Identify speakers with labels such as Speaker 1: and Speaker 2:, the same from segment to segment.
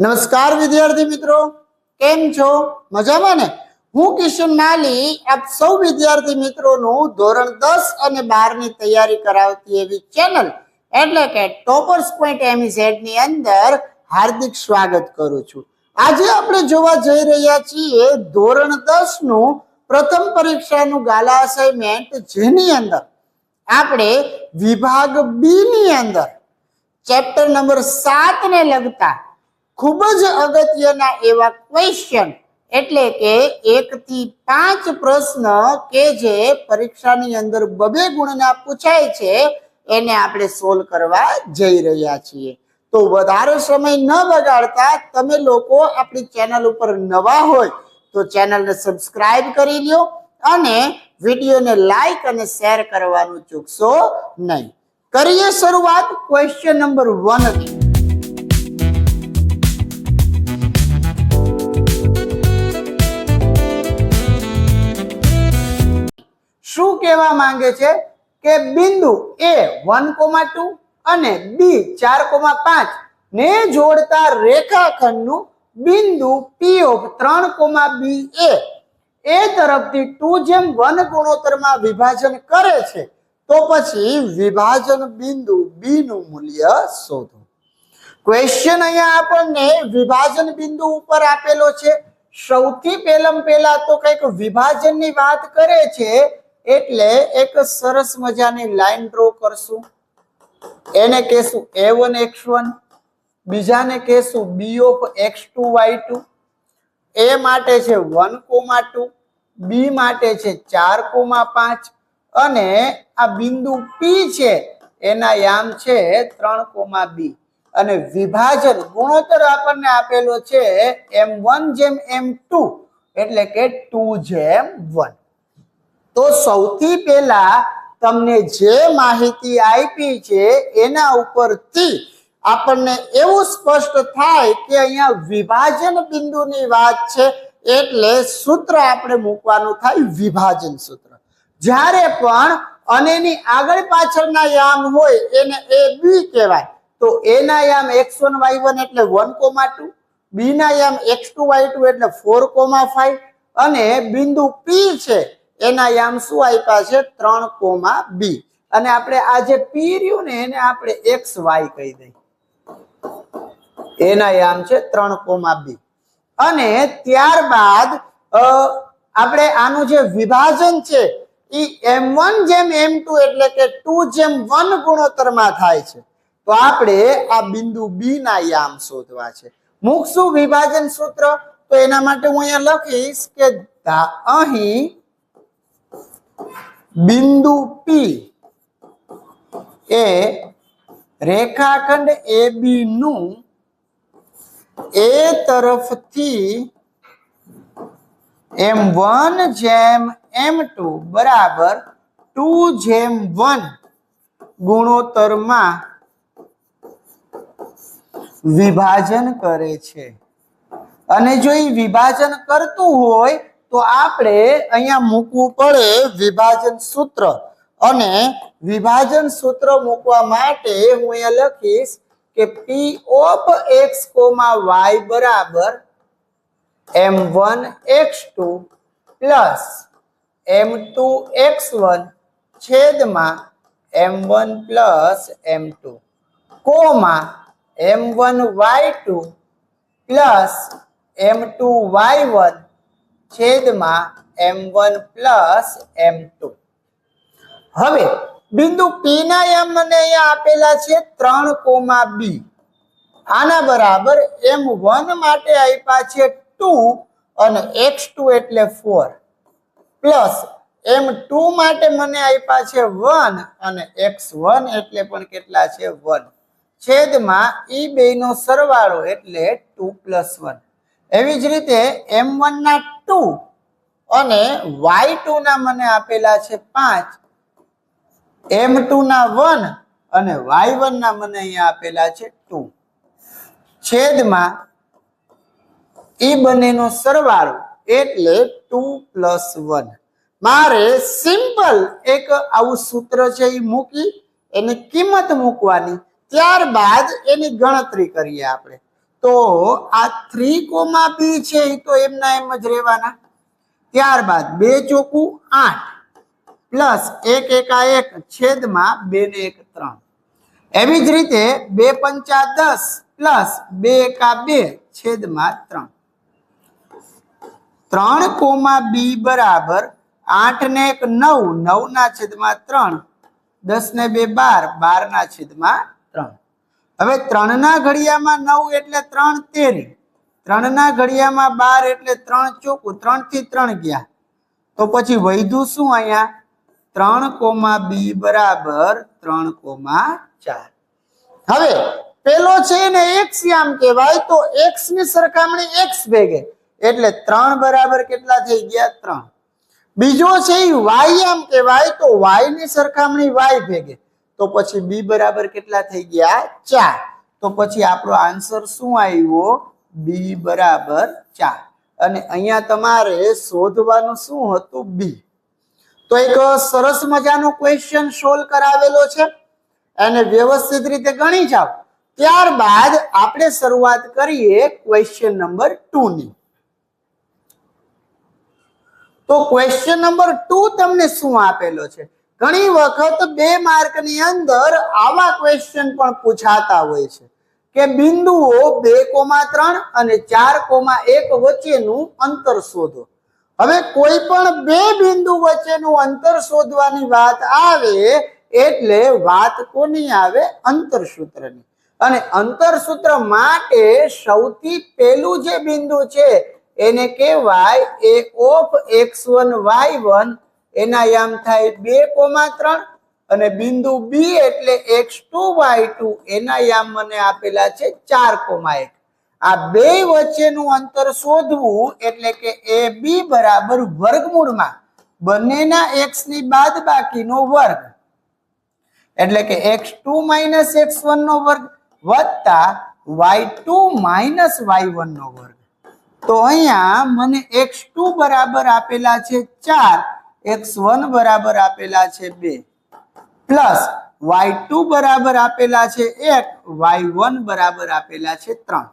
Speaker 1: નમસ્કાર વિદ્યાર્થી મિત્રો, કેમ છો? મજામાં ને? હું કિશન માલી આપ સૌ વિદ્યાર્થી મિત્રોનું ધોરણ 10 અને 12 ની તૈયારી કરાવતી એવી ચેનલ એટલે કે ટોપર્સ પોઈન્ટ એમઈઝેડ ની અંદર હાર્દિક સ્વાગત કરું છું. આજે આપણે જોવા જઈ રહ્યા છીએ ધોરણ 10 નું પ્રથમ પરીક્ષાનું ગાલા અસાઇનમેન્ટ, જેની અંદર આપણે વિભાગ બી ની અંદર ચેપ્ટર નંબર 7 ને લગતા ખૂબ જ અગત્યના એવા ક્વેશ્ચન એટલે કે 1 થી 5 પ્રશ્ન કે જે પરીક્ષાની અંદર 2 ગુણના પૂછાય છે એને આપણે સોલ્વ કરવા જઈ રહ્યા છીએ. તો વધારે સમય ન બગાડતા તમે લોકો આપણી ચેનલ ઉપર નવા હોય તો ચેનલને સબસ્ક્રાઇબ કરી લ્યો અને વિડીયોને લાઈક અને શેર કરવાનું ચૂકશો નહીં. કરીએ શરૂઆત ક્વેશ્ચન નંબર 1 થી. શું કહેવા માંગે છે કે બિંદુ A 1,2 અને B 4,5 ને જોડતા રેખાખંડનું બિંદુ P of 3,B એ તરફથી 2:1 ગુણોત્તરમાં વિભાજન કરે છે, તો પછી વિભાજન બિંદુ B નું મૂલ્ય શોધો. ક્વેશ્ચન અહીંયા આપણને વિભાજન બિંદુ ઉપર આપેલો છે. સૌથી પહેલા તો કંઈક વિભાજનની વાત કરે છે એટલે એક સરસ મજાની લાઈન ડ્રો કરશું. એને કહેશું a1 x1, બીજાને કહેશું b of x2 y2. a માટે છે 1,2, b માટે છે 4,5 અને આ બિંદુ p છે એના યામ છે 3,b અને વિભાજન ગુણોત્તર આપણને આપેલો છે m1:m2 એટલે કે 2:1. તો સૌથી પહેલા તમને જે માહિતી આપી છે એના ઉપરથી આપણને એવું સ્પષ્ટ થાય કે અહીંયા વિભાજન બિંદુની વાત છે એટલે સૂત્ર આપણે મૂકવાનું થાય વિભાજન સૂત્ર. જ્યારે પણ અનેની આગળ પાછળના યામ હોય એને a b કહેવાય. તો a ના યામ x1 y1 એટલે 1,2, b ના યામ x2 y2 એટલે 4,5 અને બિંદુ p છે એના યામ શું આપ્યા છે 3,b અને આપણે આ જે p રહ્યું ને એને આપણે xy કહી દઈએ. એના યામ છે 3,b અને ત્યારબાદ આપણે આનું જે વિભાજન છે એ m1:m2 એટલે કે 2:1 ગુણોત્તરમાં થાય છે. તો આપણે આ બિંદુ b ના યામ શોધવા છે. મૂકશું વિભાજન સૂત્ર. તો એના માટે હું અહીંયા લખીશ કે અહીં બિંદુ P એ રેખાખંડ AB નું A તરફથી m1:m2 બરાબર 2:1 ગુણોત્તરમાં વિભાજન કરે છે. અને જો એ વિભાજન કરતું હોય તો આપણે અહીંયા મૂકવું પડે વિભાજન સૂત્ર અને વિભાજન સૂત્ર મૂકવા માટે હું અહીંયા લખીશ કે P of x, y બરાબર m1x2 પ્લસ m2x1 છેદમાં m1 plus m2 comma m1y2 plus m2y1 છેદમાં m1 પ્લસ m2. હવે બિંદુ P ના યામ મને અહીંયા આપેલા છે 3,b. આના બરાબર m1 માટે આપ્યા છે 2 અને x2 એટલે 4 પ્લસ m2 માટે મને આપ્યા છે 1 અને x1 એટલે પણ કેટલા છે 1 છેદમાં ઈ બેનો સરવાળો એટલે 2 + 1. એવી જ રીતે m1 ના 2 અને y2 ના મને આપેલા છે 5, m2 ના 1 અને y1 ના મને અહીંયા આપેલા છે 2 છેદમાં ઈ બંનેનો સરવાળો એટલે 2 + 1. મારે સિમ્પલ એક આવું સૂત્ર છે એ મૂકી એની કિંમત મૂકવાની, ત્યારબાદ એની ગણતરી કરીએ આપણે. તો આ 3, b છે એ તો એમના એમ જ રહેવાના. ત્યારબાદ 2 ચોકું 8 પ્લસ 1 એકા 1 છેદમાં 2 ને 1 3. એવી જ રીતે 2 પંચા 10 પ્લસ 2 એકા 2 છેદમાં 3. 3, b બરાબર 8 ને 1 9 9 ના છેદમાં 3 10 ને 2 12 12 ના છેદમાં 3. હવે 3 ના ઘડિયામાં 9 એટલે 3 તેરી, 3 ના ઘડિયામાં 12 એટલે 3 ચોકું, 3 થી 3 ગયા તો પછી વધ્યું શું અહીંયા 3, b બરાબર 3, 4. હવે પેલો છે ને x યામ કહેવાય તો x ની સરખામણી x ભેગે એટલે 3 બરાબર કેટલા થઈ ગયા 3. બીજો છે y યામ કહેવાય તો y ની સરખામણી y ભેગે તો પછી b બરાબર કેટલા થઈ ગયા 4. તો પછી આપણો આન્સર શું આવ્યો b બરાબર 4. અને અહીંયા તમારે શોધવાનું શું હતું b. તો એક સરસ મજાનો ક્વેશ્ચન સોલ્વ કરાવેલો છે અને વ્યવસ્થિત રીતે ગણી જાઓ. ત્યારબાદ આપણે શરૂઆત કરીએ ક્વેશ્ચન નંબર 2 ની. તો ક્વેશ્ચન નંબર 2 તમને શું આપેલો છે? ઘણી વખત 2 માર્કની અંદર આવા ક્વેશ્ચન પણ પૂછાતા હોય છે કે બિંદુઓ 2,3 અને 4,1 વચ્ચેનું અંતર શોધો. હવે કોઈ પણ 2 બિંદુ વચ્ચેનું અંતર શોધવાની વાત આવે એટલે વાત કોની આવે અંતર સૂત્રની. અને અંતર સૂત્ર માટે સૌથી પહેલું જે બિંદુ છે એને કહેવાય a of x1 y1 એના યામ થાય 2,3 અને બિંદુ b એટલે x2 y2 એના યામ મને આપેલા છે 4,1. આ બે વચ્ચેનું અંતર શોધવું એટલે કે ab બરાબર વર્ગમૂળમાં બંનેના x ની બાદબાકીનો વર્ગ એટલે કે x2 - x1 નો વર્ગ વત્તા y2 - y1 નો વર્ગ. તો અહીંયા મને x2 બરાબર આપેલા છે 4, x1 બરાબર આપેલા છે 2 પ્લસ y2 બરાબર આપેલા છે 1, y1 બરાબર આપેલા છે 3.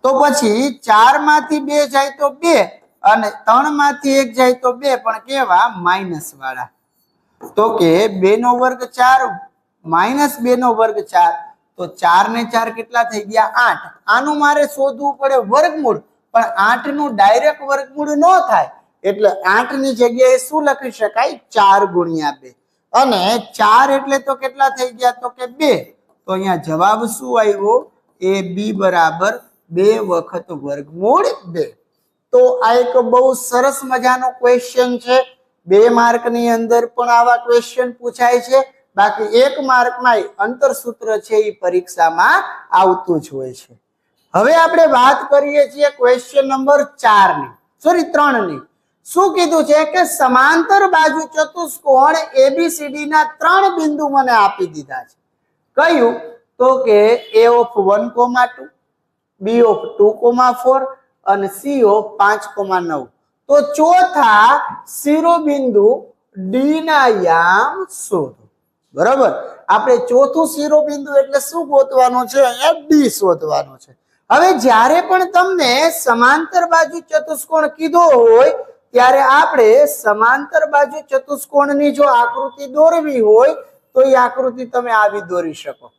Speaker 1: તો પછી 4 માંથી 2 જાય તો 2 અને 3 માંથી 1 જાય તો 2 પણ કેવા માઇનસ વાળા. તો કે 2 નો વર્ગ 4 માઇનસ 2 નો વર્ગ 4 તો 4 ને 4 કેટલા થઈ ગયા 8. આનું મારે શોધવું પડે વર્ગમૂળ પણ 8 નું ડાયરેક્ટ વર્ગમૂળ ન થાય એટલે 8 ની જગ્યાએ શું લખી શકાય 4 ગુણ્યા 2 અને 4 એટલે તો કેટલા થઈ ગયા તો કે 2. તો અહીંયા જવાબ શું આવ્યો એ b બરાબર 2 વખત વર્ગમૂળ 2. તો આ એક બહુ સરસ મજાનો ક્વેશ્ચન છે. 2 માર્કની અંદર પણ આવા ક્વેશ્ચન પૂછાય છે. બાકી 1 માર્કમાં અંતર સૂત્ર છે એ પરીક્ષામાં આવતું જ હોય છે. હવે આપણે વાત કરીએ છીએ ક્વેશ્ચન નંબર 4 ની સોરી 3 ની. શું કીધું છે કે સમાંતર બાજુ ચતુષ્કોણ ABCD ના 3 બિંદુ મને આપી દીધા છે. કયું તો કે a of 1,2 b of 2,4 અને c of 5,9. તો ચોથા શિરોબિંદુ d ના યામ શોધો. બરાબર આપણે ચોથું શિરોબિંદુ એટલે શું ગોતવાનું છે અહીંયા d શોધવાનું છે. હવે જ્યારે પણ તમને સમાંતર બાજુ ચતુષ્કોણ કીધો હોય ત્યારે આપણે સમાંતર બાજુ ચતુષ્કોણની જો આકૃતિ દોરવી હોય તો એ આકૃતિ તમે આવી દોરી શકો.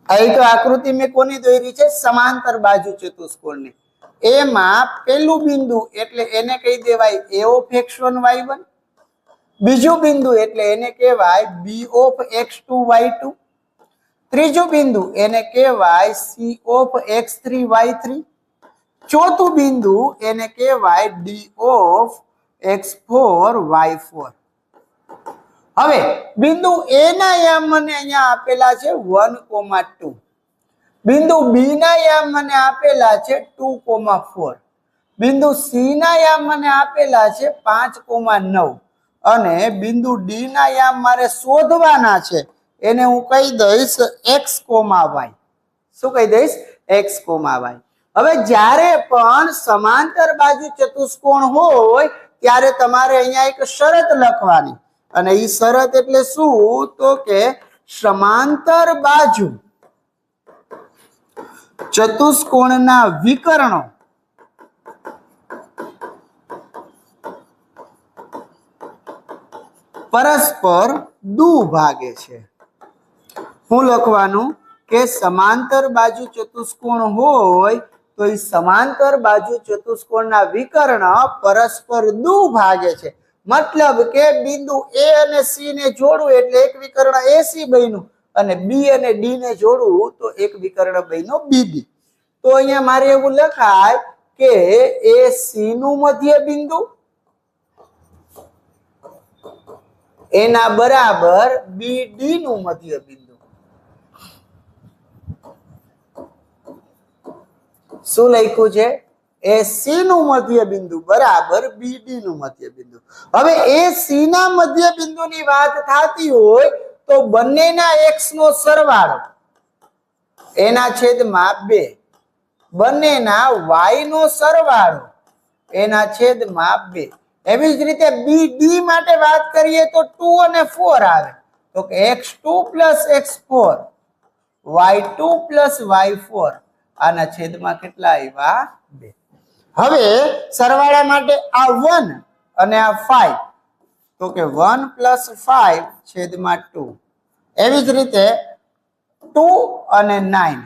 Speaker 1: અહીં તો આકૃતિ મેં કોની દોરી છે સમાંતર બાજુ ચતુષ્કોણની. એમાં પેલું બિંદુ એટલે એને કહી દેવાય a of x1 y1. બીજું બિંદુ એટલે એને કહેવાય b of x2 y2. ત્રીજું બિંદુ એને કહેવાય c of x3 y3. ચોથું બિંદુ એને કહેવાય d of x4 y4. હવે બિંદુ a ના યામ મને અહીંયા આપેલા છે 1,2. બિંદુ b ના યામ મને આપેલા છે 2,4. બિંદુ c ના યામ મને આપેલા છે 5,9 અને બિંદુ d ના યામ મારે શોધવાના છે એને હું કહી દઈશ x, y. શું કહી દઈશ x, y. હવે જ્યારે પણ સમાંતર બાજુ ચતુષ્કોણ હોય ત્યારે તમારે અહીંયા એક શરત લખવાની અને એ શરત એટલે શું તો કે સમાંતર બાજુ ચતુષ્કોણના વિકર્ણો પરસ્પર દુભાગે છે. હું લખવાનું કે સમાંતર બાજુ ચતુષ્કોણ હોય તો એ સમાંતર બાજુ ચતુષ્કોણના વિકર્ણ પરસ્પર દુભાગે છે. મતલબ કે બિંદુ એ અને સી ને જોડવું એટલે એક વિકર્ણ એસી બન્યું અને બી અને ડી ને જોડવું તો એક વિકર્ણ બન્યો બીડી. તો અહીંયા મારે એવું લખાય કે એ સી નું મધ્ય બિંદુ એના બરાબર બીડી નું મધ્ય બિંદુ. શું લખ્યું છે? એ સી નું મધ્ય બિંદુ બરાબર બીડી નું મધ્ય બિંદુ. હવે એ સી ના મધ્ય બિંદુની વાત થતી હોય તો બંનેના એક્સ નો સરવાળો એના છેદમાં 2, બંનેના વાય નો સરવાળો એના છેદમાં 2. એવી જ રીતે બીડી માટે વાત કરીએ તો 2 અને 4 આવે તો કે x2 + x4 y2 + y4 આના છેદમાં કેટલા આવ્યા? 2. હવે સરવાળા માટે આ 1 અને આ 5 તો કે 1 + 5 છેદમાં 2. એવી જ રીતે 2 અને 9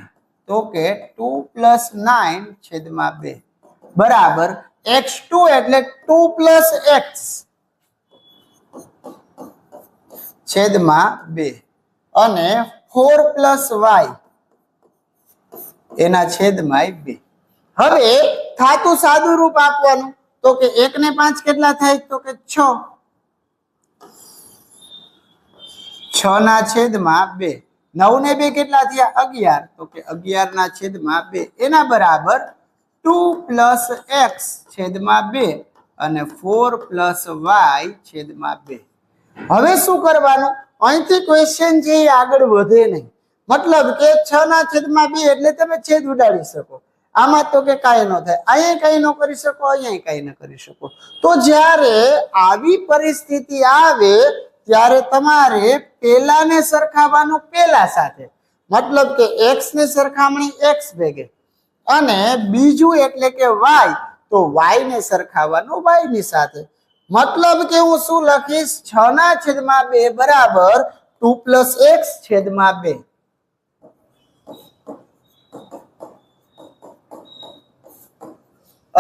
Speaker 1: તો કે 2 + 9 છેદમાં 2 બરાબર x2 એટલે 2 + x છેદમાં 2 અને 4 + y એના છેદમાં 2. હવે થાતું સાદું રૂપ આપવાનું તો કે 1 ને 5 કેટલા થાય તો કે 6. 6 ના છેદમાં 2. 9 ને 2 કેટલા થયા? 11 તો કે 11 ના છેદમાં 2 એના બરાબર 2 + x છેદમાં 2 અને 4 + y છેદમાં 2. હવે શું કરવાનું? અહીંથી ક્વેશ્ચન છે એ આગળ વધે નહીં. મતલબ કે 6 ના છેદમાં 2 એટલે તમે છેદ ઉડાડી શકો. આમાં તો કે કાંઈ ન થાય, અહીંયા કાંઈ ન કરી શકો, અહીંયા કાંઈ ન કરી શકો. તો જ્યારે આવી પરિસ્થિતિ આવે ત્યારે તમારે પેલાને સરખાવવાનું પેલા સાથે, મતલબ કે x ની સરખામણી x ભેગે અને બીજું એટલે કે y તો y ને સરખાવવાનું y ની સાથે. મતલબ કે હું શું લખીશ? 6 ના છેદમાં 2 બરાબર 2 + x છેદમાં 2.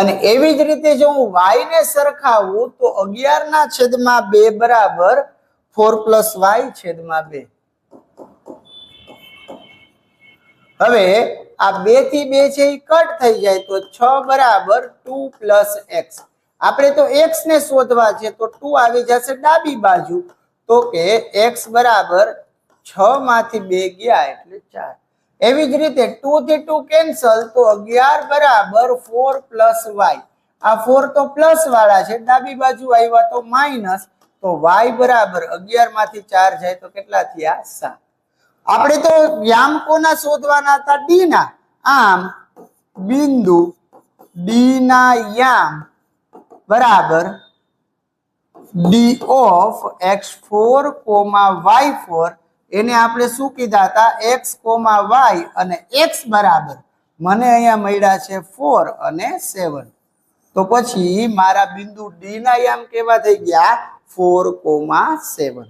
Speaker 1: અને એવી જ રીતે જો હું y ને સરખાવું તો 11 ના છેદમાં 2 બરાબર 4 + y છેદમાં 2. હવે આ 2 થી 2 છે એ કટ થઈ જાય તો 6 બરાબર 2 + x. આપણે તો x ને શોધવા છે તો 2 આવી જશે ડાબી બાજુ તો કે x બરાબર 6 માંથી 2 ગયા એટલે 4. એવી જ રીતે 2 થી 2 કેન્સલ તો 11 બરાબર 4 + y. આ 4 તો પ્લસ વાળા છે, ડાબી બાજુ આવ્યા તો માઈનસ તો y બરાબર 11 માંથી 4 જાય તો કેટલા થયા? 7. આપણે તો યામ કોના શોધવાના હતા? ડી ના. આમ બિંદુ ડી ના યામ બરાબર ડી ઓફ x4, y4 એને આપણે શું કીધા હતા? x, y અને x બરાબર મને અહીંયા મળ્યા છે 4 અને 7. તો પછી મારા બિંદુ ડી ના યામ કેવા થઈ ગયા? 4, 7.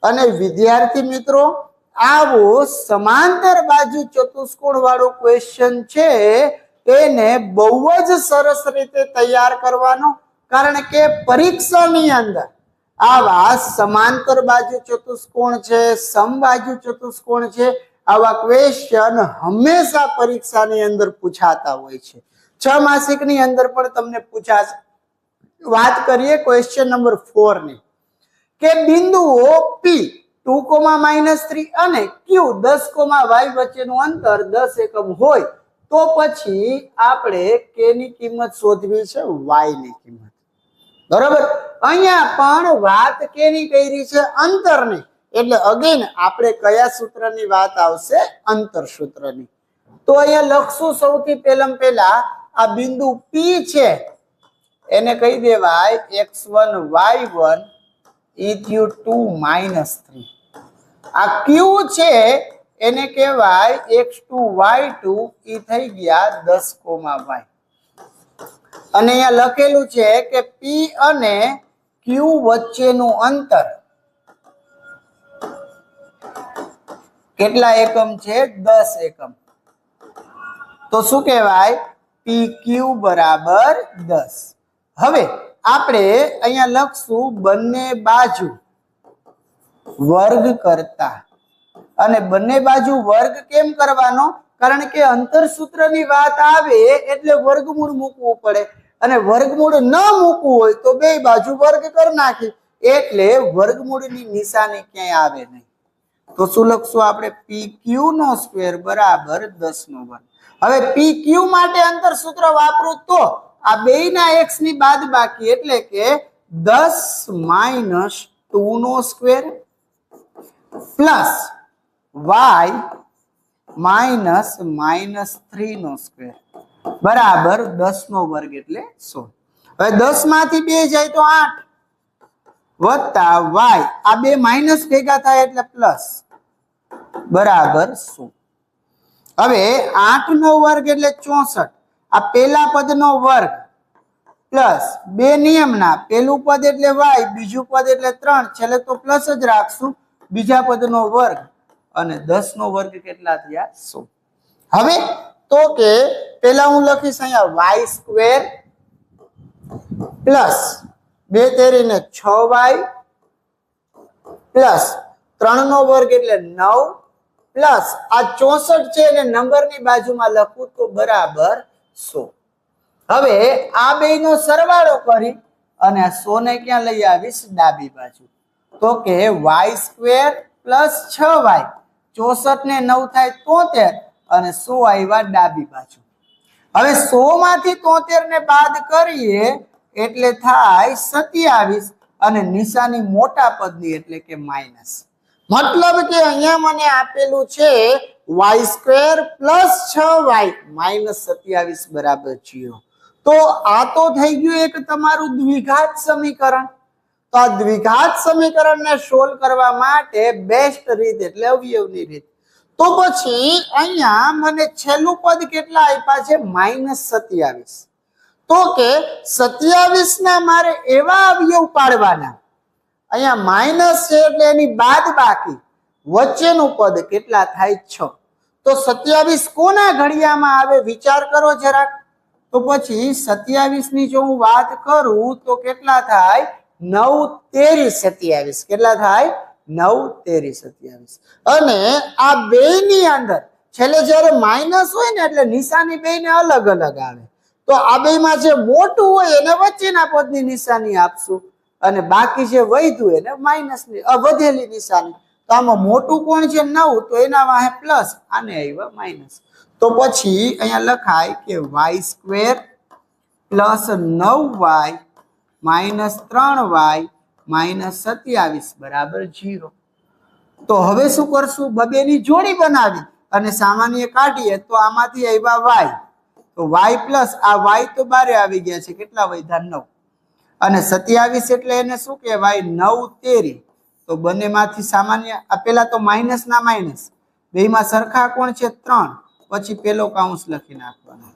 Speaker 1: અને વિદ્યાર્થી મિત્રો આવો સમાંતર બાજુ ચતુષ્કોણ વાળો ક્વેશ્ચન છે એને બહુ જ સરસ રીતે તૈયાર કરવાનો, કારણ કે પરીક્ષાની અંદર આવા સમાંતર બાજુ ચતુષ્કોણ છે, સમબાજુ ચતુષ્કોણ છે, આવા ક્વેશ્ચન હંમેશા પરીક્ષાની અંદર પૂછાતા હોય છે. 6 માસિકની અંદર પણ તમને પૂછાશે. વાત કરીએ ક્વેશ્ચન નંબર 4 ની કે બિંદુઓ P 2, -3 અને Q 10, y વચ્ચેનું અંતર 10 એકમ હોય તો પછી આપણે k ની કિંમત શોધવી છે, y ની કિંમત. બરોબર? અહીંયા પણ વાત કેની કરી છે? અંતરની. એટલે અગેન આપણે કયા સૂત્રની વાત આવશે? અંતર સૂત્રની. તો અહીંયા લખશું સૌથી પહેલા આ બિંદુ P છે એને કહી દેવાય x1 y1 = 2 - 3. આ Q છે એને કહેવાય x2 y2 ઈ થઈ ગયા 10, y અને અહીંયા લખેલું છે કે p અને q વચ્ચેનું અંતર કેટલા એકમ છે 10 એકમ તો શું કહેવાય pq બરાબર 10 હવે આપણે અહીંયા લખશું બંને બાજુ વર્ગ કરતા અને બંને બાજુ વર્ગ કેમ કરવાનો કારણ કે અંતર સૂત્રની વાત આવે એટલે વર્ગમૂળ મૂકવું પડે અને વર્ગમૂળ ન મૂકવું હોય તો બે બાજુ વર્ગ કરી નાખી એટલે વર્ગમૂળની નિશાની ક્યાંય આવે નહીં તો શું લખશું આપણે pq નો સ્ક્વેર બરાબર 10 નો વર્ગ હવે pq માટે અંતર સૂત્ર વાપરું તો આ બેયના x ની બાદબાકી એટલે કે 10 માઈનસ 2 નો square plus y minus minus 3 નો સ્ક્વેર બરાબર 10 નો વર્ગ એટલે 100 હવે 10 માંથી 2 જાય તો 8 વત્તા y આ બે માઈનસ ભેગા થાય એટલે પ્લસ બરાબર 100 હવે 8 નો વર્ગ એટલે 64 આ પેલા પદનો વર્ગ પ્લસ બે નિયમના પેલું પદ એટલે y બીજું પદ એટલે 3 છેલ્લે તો પ્લસ જ રાખશું બીજા પદનો વર્ગ અને 10 નો વર્ગ કેટલા થયા 100 હવે તો કે પેલા હું લખીશ અહીંયા y square plus 2 તેરીને 6y plus 3 નો વર્ગ એટલે 9 પ્લસ આ 64 છે એને નંબરની બાજુમાં લખું તો બરાબર 100 હવે આ બેયનો સરવાળો કરી અને આ 100 ને ક્યાં લઈ આવીશ ડાબી બાજુ તો કે y સ્ક્વેર પ્લસ 6y 64 ને 9 થાય 73 અને 100 આવ્યા ડાબી બાજુ હવે 100 માંથી 73 ને બાદ કરીએ એટલે થાય 27 અને નિશાની મોટા પદની એટલે કે માઈનસ મતલબ કે અહીંયા મને આપેલું છે y square plus 6y minus 27 બરાબર 0 તો આ તો થઈ ગયું એક તમારું દ્વિઘાત સમીકરણ તો આ દ્વિઘાત સમીકરણને સોલ્વ કરવા માટે બેસ્ટ રીત એટલે અવયવની રીત તો પછી અહીંયા મને છેલ્લું પદ કેટલા આપ્યા છે -27 તો કે 27 ના મારે એવા અવયવ પાડવાના અહીંયા માઈનસ છે એટલે એની બાદબાકી વચ્ચેનું પદ કેટલા થાય 6 તો 27 કોના ઘડિયામાં આવે વિચાર કરો જરાક તો પછી 27 ની જો હું વાત કરું તો કેટલા થાય 9 તેરી 27 કેટલા થાય 9 તેરી 27 અને આ બે ની અંદર છેલ્લે જ્યારે માઈનસ હોય ને એટલે નિશાની બે ને અલગ અલગ આવે તો આ બે માં જે મોટું હોય એને વચ્ચેના પદની નિશાની આપશું અને બાકી જે વધ્યું એને માઈનસ ની વધેલી નિશાની તો આમાં મોટું કોણ છે 9 તો એના વાહે પ્લસ આને આવ્યા માઈનસ તો પછી અહીંયા લખાય કે y square plus 9y minus 3y minus 27 બરાબર 0 તો હવે શું કરશું બબેની જોડી બનાવી અને સામાન્ય કાઢીએ તો આમાંથી આવ્યા y તો y પ્લસ આ y તો બારે આવી ગયા છે કેટલા વધ્યા 9 અને 27 એટલે એને શું કહેવાય 9 તેરી તો બંનેમાંથી સામાન્ય આ પેલા તો માઈનસ ના માઈનસ બેમાં સરખા કોણ છે 3 પછી પેલો કાઉન્સ લખી નાખવાનો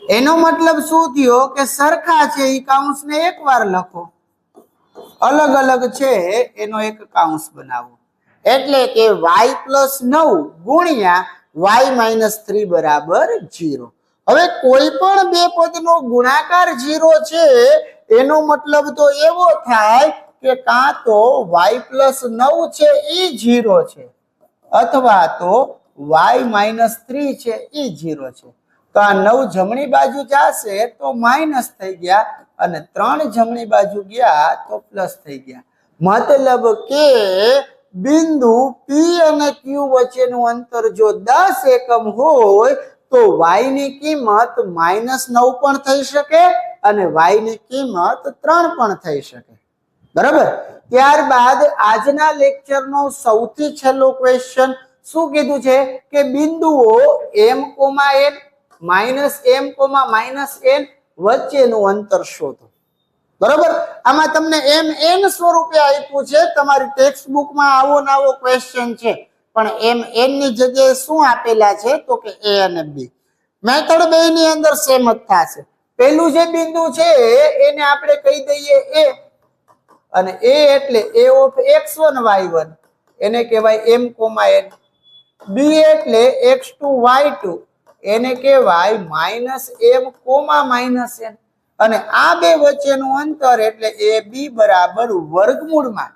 Speaker 1: એનો મતલબ શું થયો કે સરખા છે ઈ કાઉન્સને એકવાર લખો અલગ અલગ છે એનો એક કાઉન્સ બનાવો એટલે કે y + 9 ગુણ્યા y - 3 બરાબર 0 હવે કોઈ પણ બે પદનો ગુણાકાર 0 છે એનો મતલબ તો એવો થાય કે કાં તો y + 9 છે ઈ 0 છે અથવા તો y - 3 છે ઈ 0 છે તો આ 9 જમણી બાજુ જશે તો માઈનસ થઈ ગયા અને 3 જમણી બાજુ ગયા તો પ્લસ થઈ ગયા મતલબ કે બિંદુ P અને Q વચ્ચેનું અંતર જો 10 એકમ હોય તો y ની કિંમત -9 પણ થઈ શકે અને y ની કિંમત 3 પણ થઈ શકે બરાબર ત્યારબાદ આજના લેક્ચરનો સૌથી છેલ્લો ક્વેશ્ચન શું કીધું છે કે બિંદુઓ m, n -m, -n વચ્ચેનું અંતર શોધો બરાબર આમાં તમને m n સ્વરૂપે આપ્યું છે તમારી ટેક્સ્ટ બુકમાં આવો નવો ક્વેશ્ચન છે પણ એમ એન ની જગ્યાએ શું આપેલા છે તો કે એ અને બી. મેથડ બે ની અંદર સેમ જ થશે. પેલું જે બિંદુ છે એને આપણે કહી દઈએ એ, અને એ એટલે a ઓફ x1 y1 એને કહેવાય m, n. બી એટલે x2 y2 એને કહેવાય -m, -n. અને આ બે વચ્ચેનું અંતર એટલે એ બી બરાબર વર્ગમૂળમાં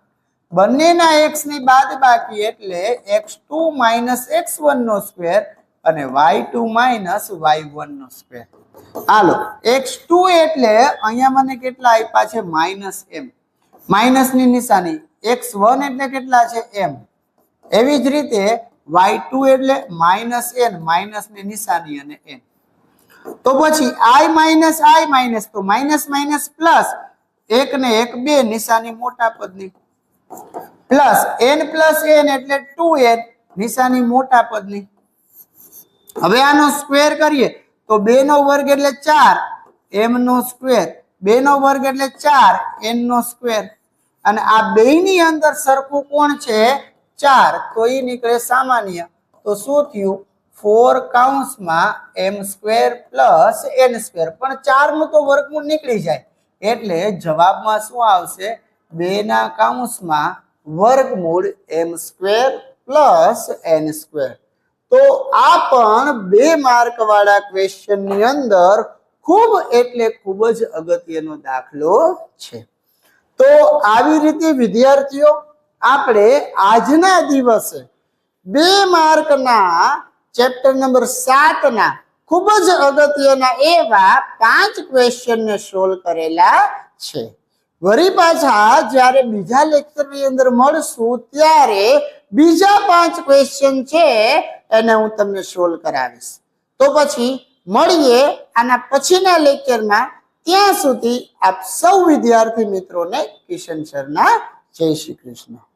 Speaker 1: બંનેના x ની બાદબાકી એટલે x2 - x1 નો સ્ક્વેર અને y2 - y1 નો સ્ક્વેર. હાલો x2 એટલે અહીંયા મને કેટલા આપ્યા છે -m, માઇનસ ની નિશાની. x1 એટલે કેટલા છે m. એવી જ રીતે y2 એટલે -n, માઇનસ ની નિશાની અને n. તો પછી i માઇનસ તો માઇનસ માઇનસ પ્લસ, એક ને એક બે નિશાની મોટા પદની, પ્લસ n એટલે 2n નિશાની મોટા પદની. હવે આનો સ્ક્વેર કરીએ તો 2 નો વર્ગ એટલે 4 m નો સ્ક્વેર, 2 નો વર્ગ એટલે 4 n નો સ્ક્વેર. અને આ બે ની અંદર સરખું કોણ છે 4, તો એ નીકળે સામાન્ય. તો શું થયું 4 કૌંસમાં m² પ્લસ n², પણ 4 નું તો વર્ગમૂળ નીકળી જાય એટલે જવાબમાં શું આવશે 2 ના કૌંસમાં વર્ગમૂળ m² પ્લસ n². તો આ પણ 2 માર્ક વાળા ક્વેશ્ચન ની અંદર ખૂબ એટલે ખૂબ જ અગત્યનો દાખલો છે. તો આવી રીતે વિદ્યાર્થીઓ આપણે આજના દિવસે 2 માર્કના ચેપ્ટર નંબર 7 ના ખૂબ જ અગત્યના એવા 5 ક્વેશ્ચન ને સોલ્વ કરેલા છે. વળી પાછા જ્યારે બીજા લેક્ચરની અંદર મળશું ત્યારે બીજા 5 ક્વેશ્ચન છે એને હું તમને સોલ્વ કરાવીશ. તો પછી મળીએ આના પછીના લેક્ચરમાં. ત્યાં સુધી આપ સૌ વિદ્યાર્થી મિત્રોને કિશન સરના જય શ્રી કૃષ્ણ.